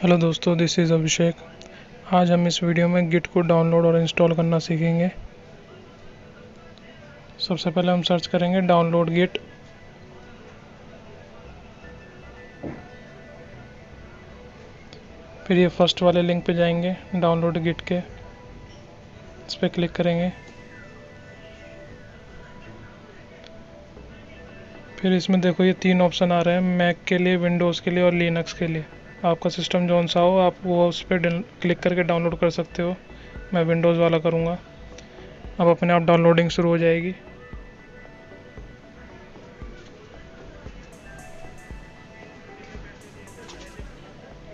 Hello दोस्तों, this is अभिषेक। आज हम इस वीडियो में गिट को डाउनलोड और इंस्टॉल करना सीखेंगे। सबसे पहले हम सर्च करेंगे डाउनलोड गिट। फिर ये फर्स्ट वाले लिंक पे जाएंगे डाउनलोड गिट के, इस पर क्लिक करेंगे। फिर इसमें देखो ये तीन ऑप्शन आ रहे हैं, मैक के लिए, विंडोज़ के लिए और लिनक्स के लिए। आपका सिस्टम जौन सा हो आप वो उस पर क्लिक करके डाउनलोड कर सकते हो। मैं विंडोज़ वाला करूँगा। अब अपने आप डाउनलोडिंग शुरू हो जाएगी।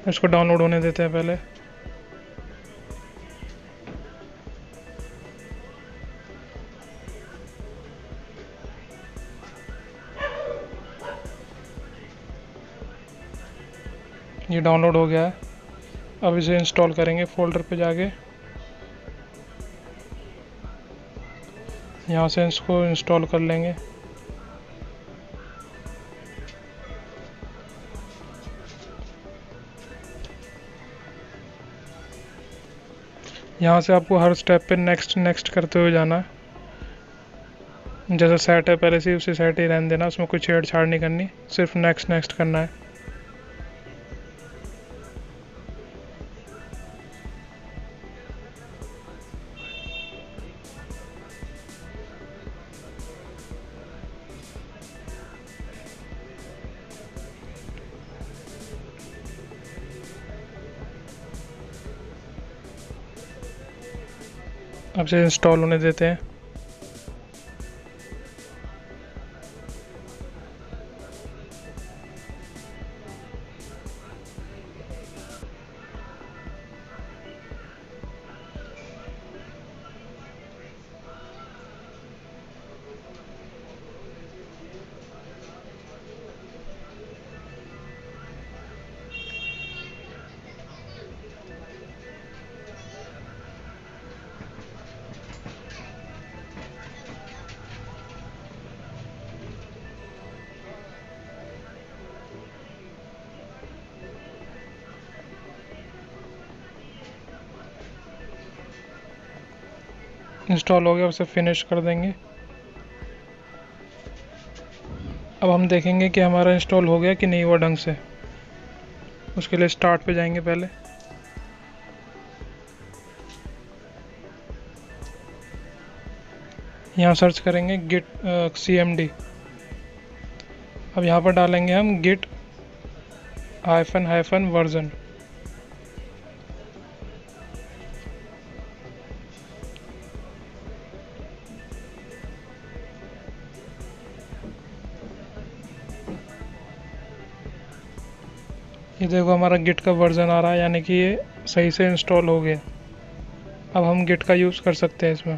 इसको डाउनलोड होने देते हैं पहले। ये डाउनलोड हो गया है। अब इसे इंस्टॉल करेंगे। फोल्डर पे जाके यहाँ से इसको इंस्टॉल कर लेंगे। यहाँ से आपको हर स्टेप पे नेक्स्ट नेक्स्ट करते हुए जाना है। जैसा सेट है पहले से उसे सेट ही रहने देना, उसमें कोई छेड़छाड़ नहीं करनी, सिर्फ नेक्स्ट नेक्स्ट करना है। अब से इंस्टॉल होने देते हैं। इंस्टॉल हो गया, उसे फिनिश कर देंगे। अब हम देखेंगे कि हमारा इंस्टॉल हो गया कि नहीं हुआ ढंग से। उसके लिए स्टार्ट पे जाएंगे पहले। यहाँ सर्च करेंगे गिट cmd। अब यहाँ पर डालेंगे हम गिट -हाइफन वर्जन। ये देखो हमारा गिट का वर्जन आ रहा है, यानी कि ये सही से इंस्टॉल हो गया। अब हम गिट का यूज़ कर सकते हैं इसमें।